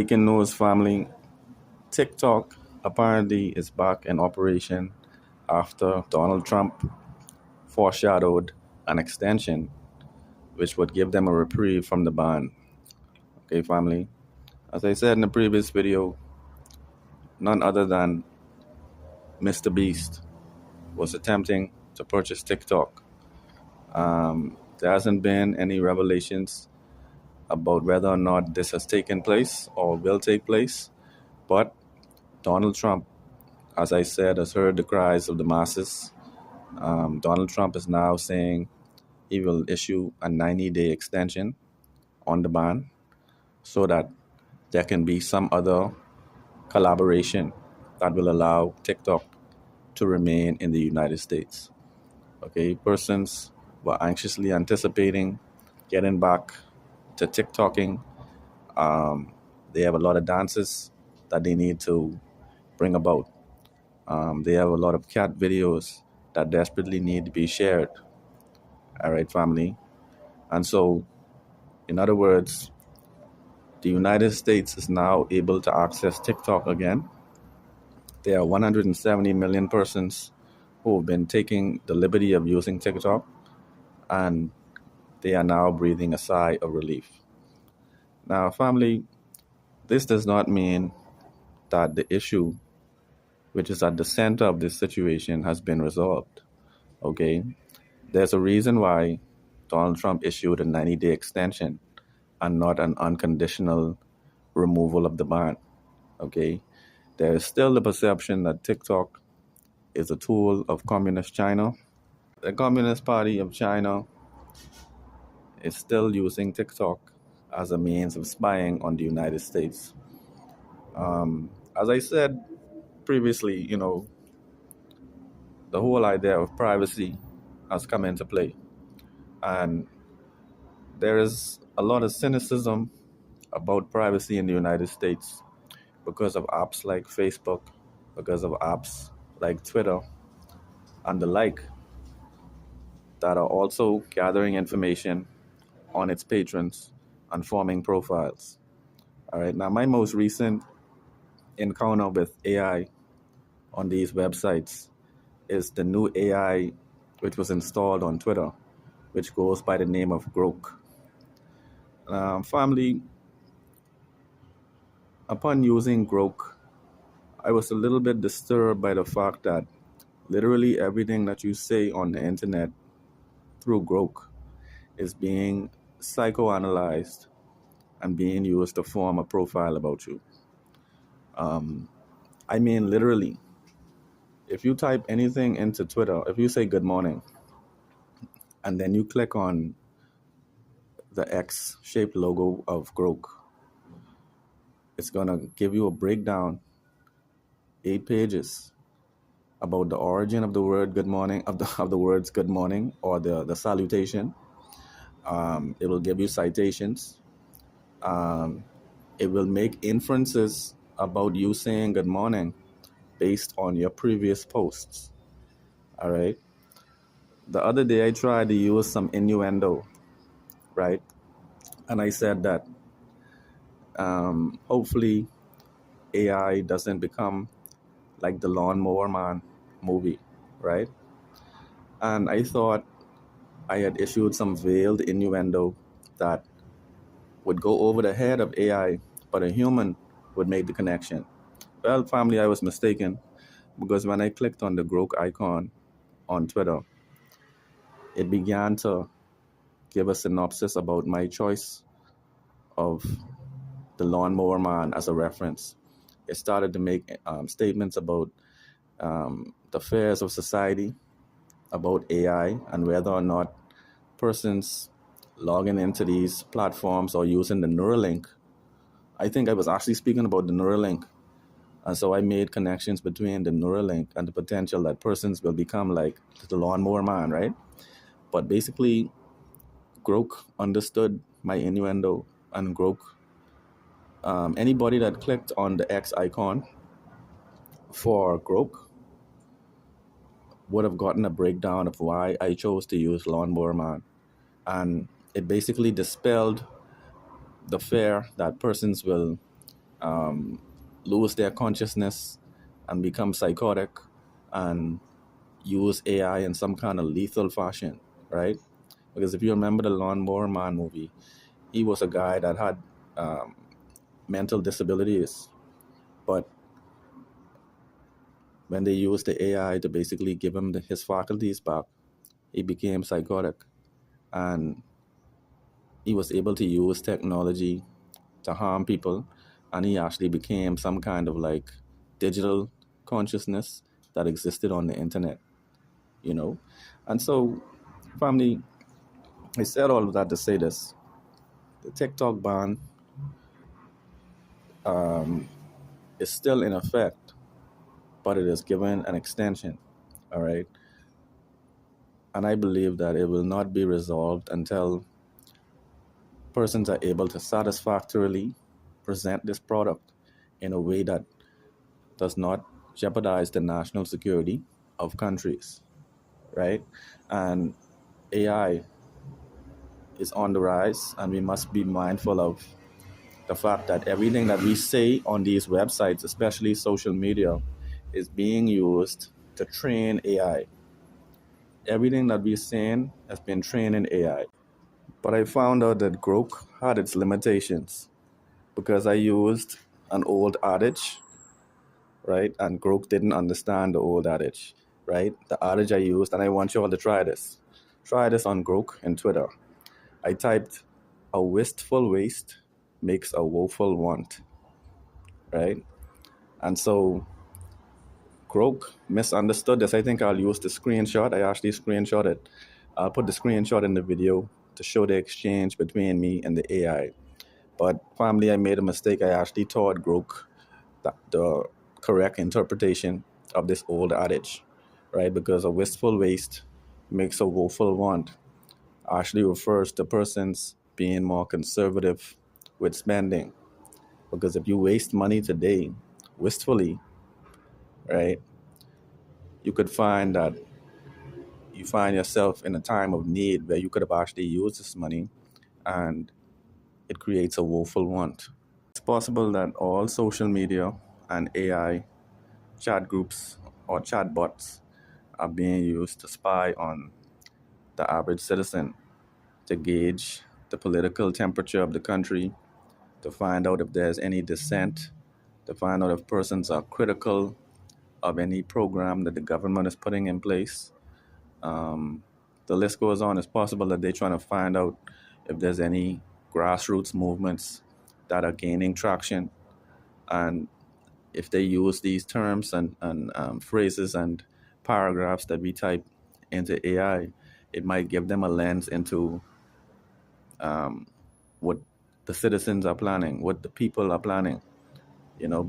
Breaking news, family. TikTok apparently is back in operation after Donald Trump foreshadowed an extension which would give them a reprieve from the ban. Okay, family. As I said in the previous video, none other than Mr. Beast was attempting to purchase TikTok. There hasn't been any revelations about whether or not this has taken place or will take place, but Donald Trump, as I said, has heard the cries of the masses. Donald Trump is now saying he will issue a 90-day extension on the ban so that there can be some other collaboration that will allow TikTok to remain in the United States. Okay, persons were anxiously anticipating getting back to TikToking. They have a lot of dances that they need to bring about. They have a lot of cat videos that desperately need to be shared. All right, family. And so, in other words, the United States is now able to access TikTok again. There are 170 million persons who have been taking the liberty of using TikTok, and they are now breathing a sigh of relief. Now, family, this does not mean that the issue, which is at the center of this situation, has been resolved. Okay? There's a reason why Donald Trump issued a 90-day extension and not an unconditional removal of the ban. Okay? There is still the perception that TikTok is a tool of Communist China. The Communist Party of China is still using TikTok as a means of spying on the United States. As I said previously, the whole idea of privacy has come into play. And there is a lot of cynicism about privacy in the United States because of apps like Facebook, because of apps like Twitter, and the like that are also gathering information on its patrons and forming profiles. All right, now my most recent encounter with AI on these websites is the new AI which was installed on Twitter, which goes by the name of Grok. Family, upon using Grok, I was a little bit disturbed by the fact that literally everything that you say on the internet through Grok is being psychoanalyzed and being used to form a profile about you. I mean, literally, if you type anything into Twitter, if you say good morning, and then you click on the X-shaped logo of Grok, it's going to give you a breakdown, 8 pages, about the origin of the word good morning, of the words good morning, or the salutation. It will give you citations. It will make inferences about you saying good morning based on your previous posts. All right. The other day I tried to use some innuendo, right? And I said that hopefully AI doesn't become like the Lawnmower Man movie, right? And I thought I had issued some veiled innuendo that would go over the head of AI, but a human would make the connection. Well, family, I was mistaken because when I clicked on the Grok icon on Twitter, it began to give a synopsis about my choice of the Lawnmower Man as a reference. It started to make statements about the affairs of society, about AI, and whether or not persons logging into these platforms or using the Neuralink. I think I was actually speaking about the Neuralink. And so I made connections between the Neuralink and the potential that persons will become like the Lawnmower Man, right? But basically, Grok understood my innuendo, and Grok, anybody that clicked on the X icon for Grok would have gotten a breakdown of why I chose to use Lawnmower Man. And it basically dispelled the fear that persons will lose their consciousness and become psychotic and use AI in some kind of lethal fashion, right? Because if you remember the Lawnmower Man movie, he was a guy that had um, mental disabilities, but when they used the AI to basically give him his faculties back, he became psychotic, and he was able to use technology to harm people, and he actually became some kind of like digital consciousness that existed on the internet, you know. And so, family, I said all of that to say this: the TikTok ban is still in effect, but it is given an extension. All right, and I believe that it will not be resolved until persons are able to satisfactorily present this product in a way that does not jeopardize the national security of countries, right? And AI is on the rise, and we must be mindful of the fact that everything that we say on these websites, especially social media, is being used to train AI. Everything that we're saying has been trained in AI. But I found out that Grok had its limitations because I used an old adage, right? And Grok didn't understand the old adage, right? The adage I used, and I want you all to try this. Try this on Grok in Twitter. I typed, "A wistful waist makes a woeful want," right? And so Grok misunderstood this. I think I'll use the screenshot. I actually screenshot it. I'll put the screenshot in the video to show the exchange between me and the AI. But family, I made a mistake. I actually taught Grok the correct interpretation of this old adage, right? Because a wistful waist makes a woeful want actually refers to persons being more conservative with spending. Because if you waste money today wistfully, right, you could find that you find yourself in a time of need where you could have actually used this money, and it creates a woeful want. It's possible that all social media and AI chat groups or chat bots are being used to spy on the average citizen, to gauge the political temperature of the country, to find out if there's any dissent, to find out if persons are critical of any program that the government is putting in place. Um, the list goes on. It's possible that they're trying to find out if there's any grassroots movements that are gaining traction, and if they use these terms and phrases and paragraphs that we type into AI, it might give them a lens into what the citizens are planning, what the people are planning, you know.